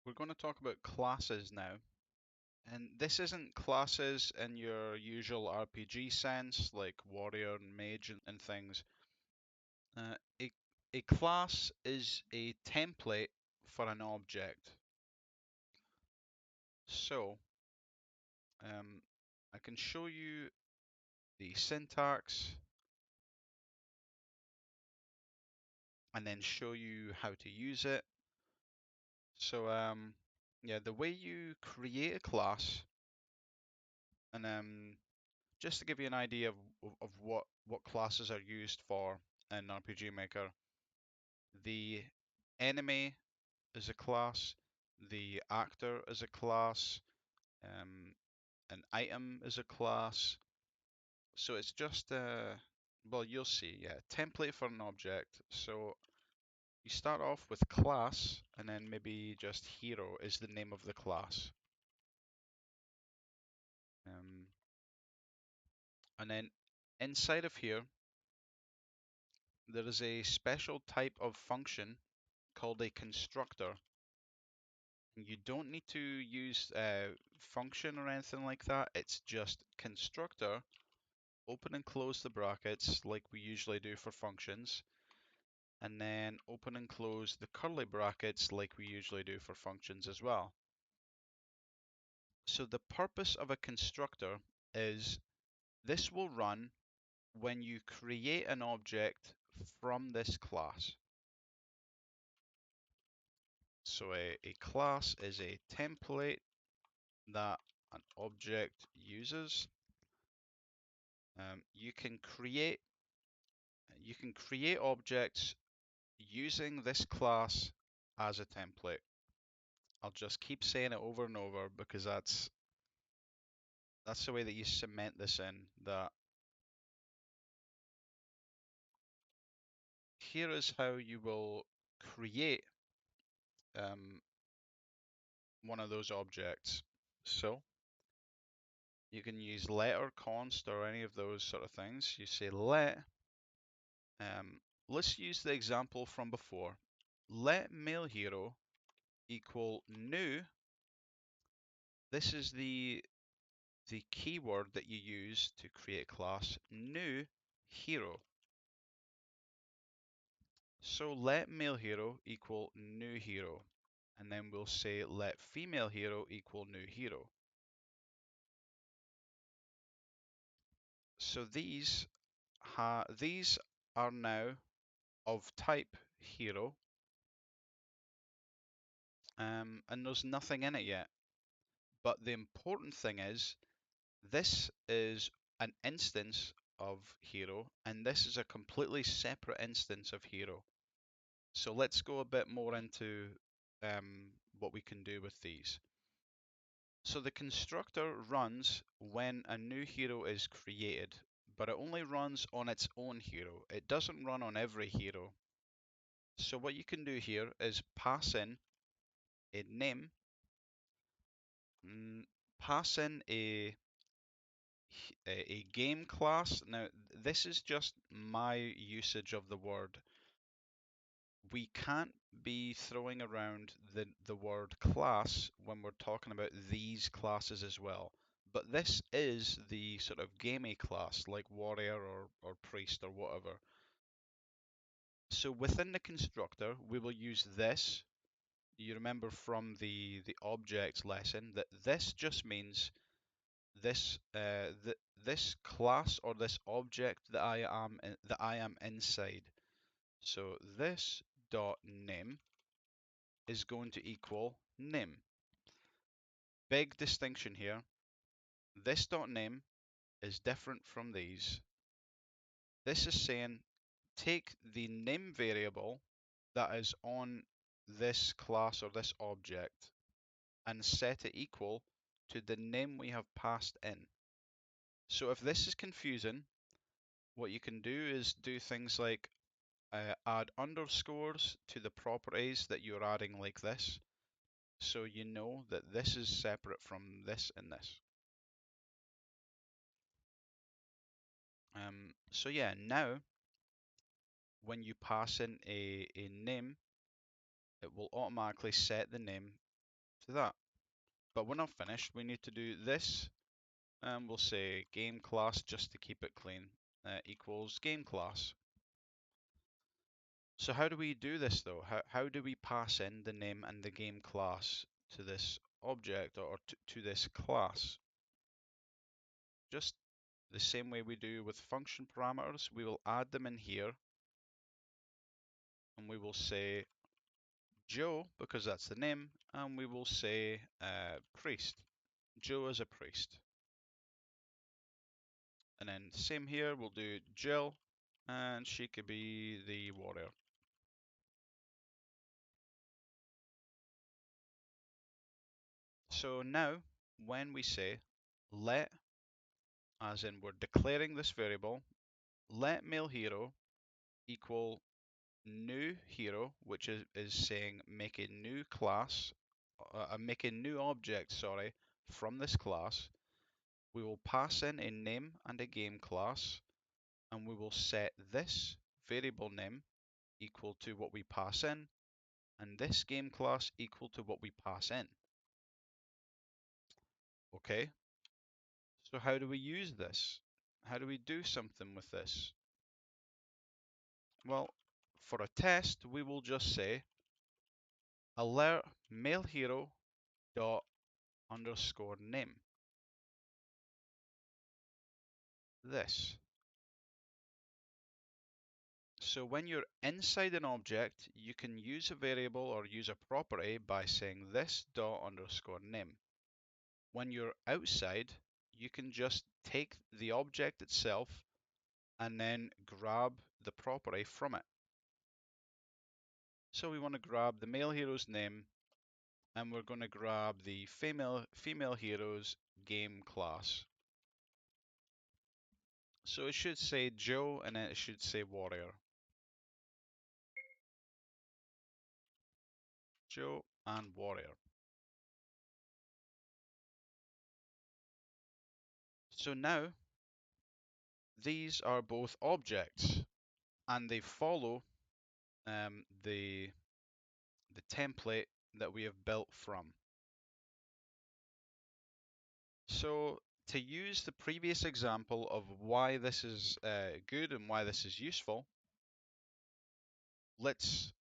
we're going to talk about classes now. And this isn't classes in your usual RPG sense, like warrior and mage and things. Uh, a, a class is a template for an object. So, I can show you the syntax and then show you how to use it. So, yeah, the way you create a class, and just to give you an idea of what classes are used for in RPG Maker, the enemy is a class, the actor is a class, um, an item is a class. So it's just well, you'll see, yeah, template for an object. So you start off with class, and then maybe just hero is the name of the class. Um, and then inside of here, there is a special type of function called a constructor. You don't need to use function or anything like that. It's just constructor, open and close the brackets like we usually do for functions, and then open and close the curly brackets like we usually do for functions as well. So the purpose of a constructor is this will run when you create an object from this class. So a class is a template that an object uses. You can create objects using this class as a template. I'll just keep saying it over and over because that's the way that you cement this in. That here is how you will create um, one of those objects. So you can use let or const or any of those sort of things. You say let. Let's use the example from before. Let male hero equal new. This is the keyword that you use to create a class, new hero. So let male hero equal new hero. And then we'll say let female hero equal new hero. So these are now of type hero, and there's nothing in it yet. But the important thing is this is an instance of hero, and this is a completely separate instance of hero. So let's go a bit more into what we can do with these. So the constructor runs when a new hero is created, but it only runs on its own hero. It doesn't run on every hero. So what you can do here is pass in a name, pass in a game class. Now this is just my usage of the word. We can't be throwing around the word class when we're talking about these classes as well. But this is the sort of gamey class, like warrior or priest or whatever. So within the constructor, we will use this. You remember from the objects lesson that this just means this class or this object that I am inside. So this dot name is going to equal name. Big distinction here. This dot name is different from these. This is saying take the name variable that is on this class or this object and set it equal to the name we have passed in. So if this is confusing, what you can do is do things like add underscores to the properties that you're adding like this, so you know that this is separate from this and this. So yeah, now when you pass in a name, it will automatically set the name to that. But we're not finished. We need to do this, and we'll say game class just to keep it clean, equals game class. So how do we do this though? How do we pass in the name and the game class to this object or to this class? Just the same way we do with function parameters, we will add them in here and we will say Joe because that's the name, and we will say priest. Joe is a priest. And then same here, we'll do Jill, and she could be the warrior. So now, when we say let, as in we're declaring this variable, let male hero equal new hero, which is saying make a new class, make a new object, sorry, from this class. We will pass in a name and a game class, and we will set this variable name equal to what we pass in, and this game class equal to what we pass in. Okay, so how do we use this? How do we do something with this? Well, for a test, we will just say alert male hero dot underscore name. This. So when you're inside an object, you can use a variable or use a property by saying this dot underscore name. When you're outside, you can just take the object itself and then grab the property from it. So we want to grab the male hero's name, and we're going to grab the female hero's game class. So it should say Joe and then it should say warrior. Joe and warrior. So now these are both objects and they follow the template that we have built from. So to use the previous example of why this is good and why this is useful, let's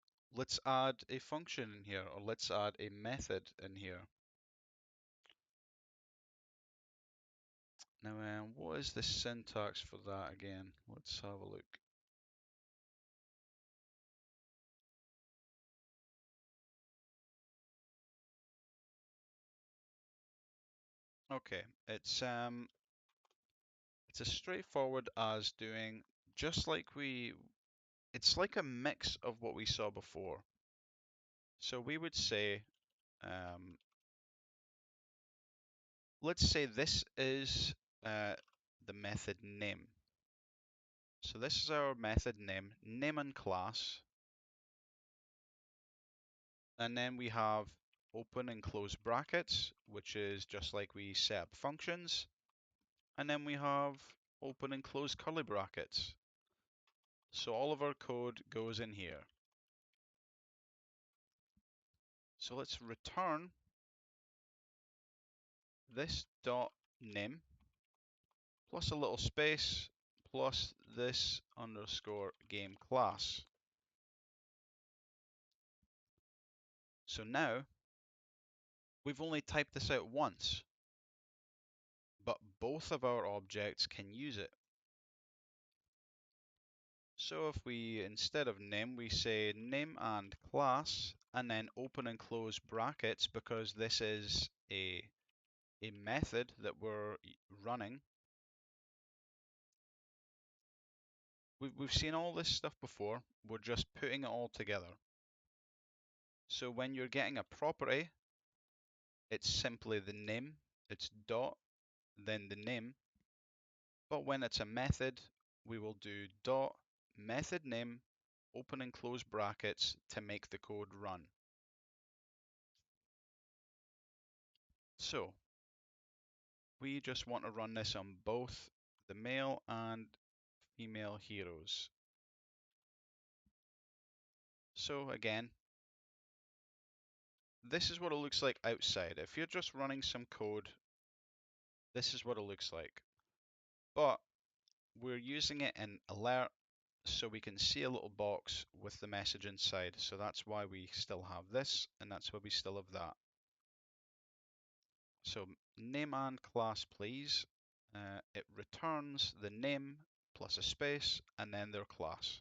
add a function in here, or let's add a method in here. Now, what is the syntax for that again? Let's have a look. Okay, it's as straightforward as doing just like it's like a mix of what we saw before. So we would say, let's say this is the method name. So this is our method name and class. And then we have open and close brackets, which is just like we set up functions. And then we have open and close curly brackets. So all of our code goes in here. So let's return this dot name plus a little space plus this underscore game class. So now we've only typed this out once, but both of our objects can use it. So if we, instead of name, we say name and class, and then open and close brackets because this is a method that we're running. We've seen all this stuff before, we're just putting it all together. So when you're getting a property, it's simply the name, it's dot, then the name. But when it's a method, we will do dot method name, open and close brackets to make the code run. So we just want to run this on both the male and female heroes. So again, this is what it looks like outside. If you're just running some code, this is what it looks like. But we're using it in alert so we can see a little box with the message inside. So that's why we still have this, and that's why we still have that. So name and class, please. It returns the name plus a space and then their class.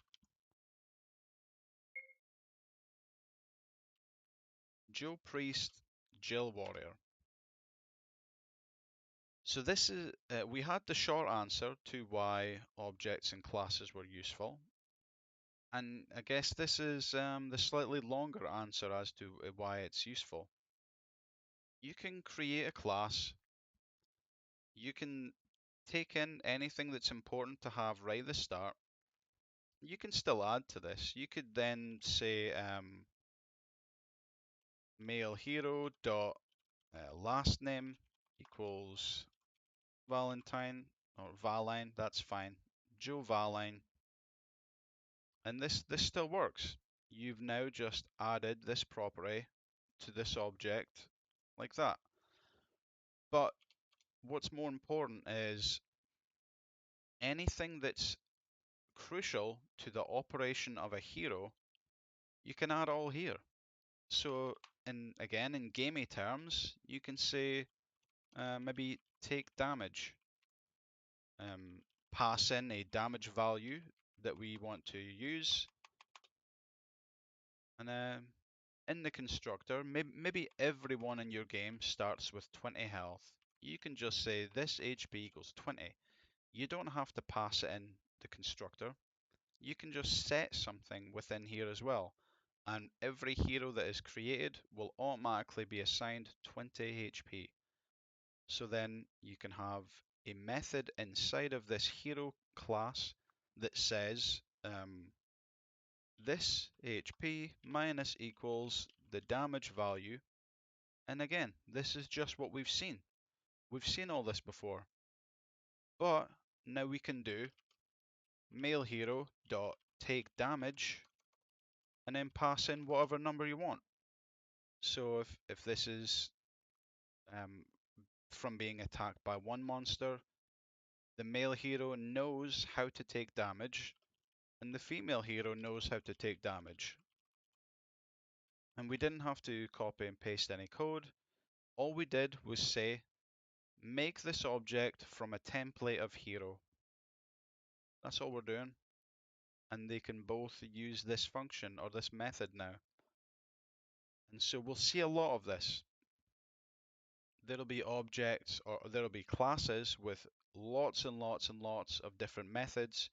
Joe Priest, Jill Warrior. So this is, we had the short answer to why objects and classes were useful. And I guess this is the slightly longer answer as to why it's useful. You can create a class. You can take in anything that's important to have right at the start. You can still add to this. You could then say male hero dot last name equals Valentine or Valine. That's fine. Joe Valine. And this still works. You've now just added this property to this object like that. But what's more important is anything that's crucial to the operation of a hero, you can add all here. So again, in gamey terms, you can say maybe take damage, pass in a damage value that we want to use, and in the constructor, maybe everyone in your game starts with 20 health. You can just say this HP equals 20. You don't have to pass it in the constructor. You can just set something within here as well. And every hero that is created will automatically be assigned 20 HP. So then you can have a method inside of this hero class that says this HP minus equals the damage value. And again, this is just what we've seen. We've seen all this before. But now we can do male hero dot take damage and then pass in whatever number you want. So if this is from being attacked by one monster, the male hero knows how to take damage and the female hero knows how to take damage. And we didn't have to copy and paste any code. All we did was say, make this object from a template of hero. That's all we're doing. And they can both use this function or this method now. And so we'll see a lot of this. There'll be objects or there'll be classes with lots and lots and lots of different methods.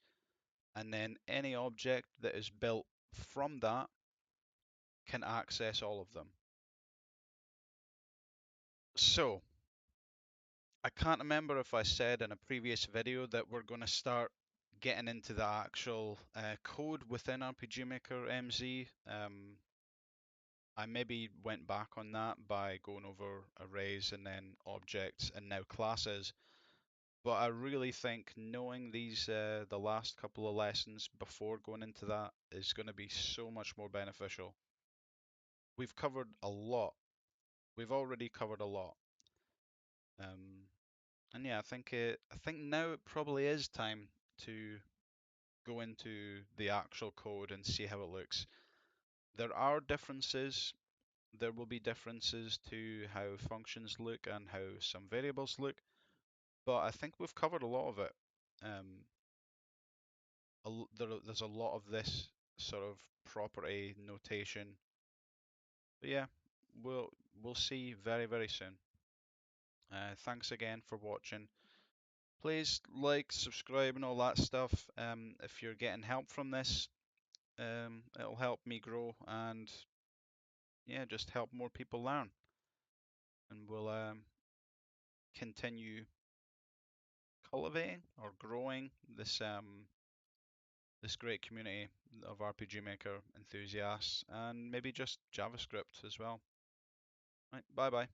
And then any object that is built from that can access all of them. So I can't remember if I said in a previous video that we're going to start getting into the actual code within RPG Maker MZ. I maybe went back on that by going over arrays and then objects and now classes. But I really think knowing these the last couple of lessons before going into that is going to be so much more beneficial. We've covered a lot. We've already covered a lot. And yeah, I think now it probably is time to go into the actual code and see how it looks. There are differences. There will be differences to how functions look and how some variables look, but I think we've covered a lot of it. There's a lot of this sort of property notation. But yeah, we'll see very, very soon. Thanks again for watching. Please like, subscribe, and all that stuff. If you're getting help from this, it'll help me grow and yeah, just help more people learn. And we'll continue cultivating or growing this great community of RPG Maker enthusiasts and maybe just JavaScript as well. Right, bye bye.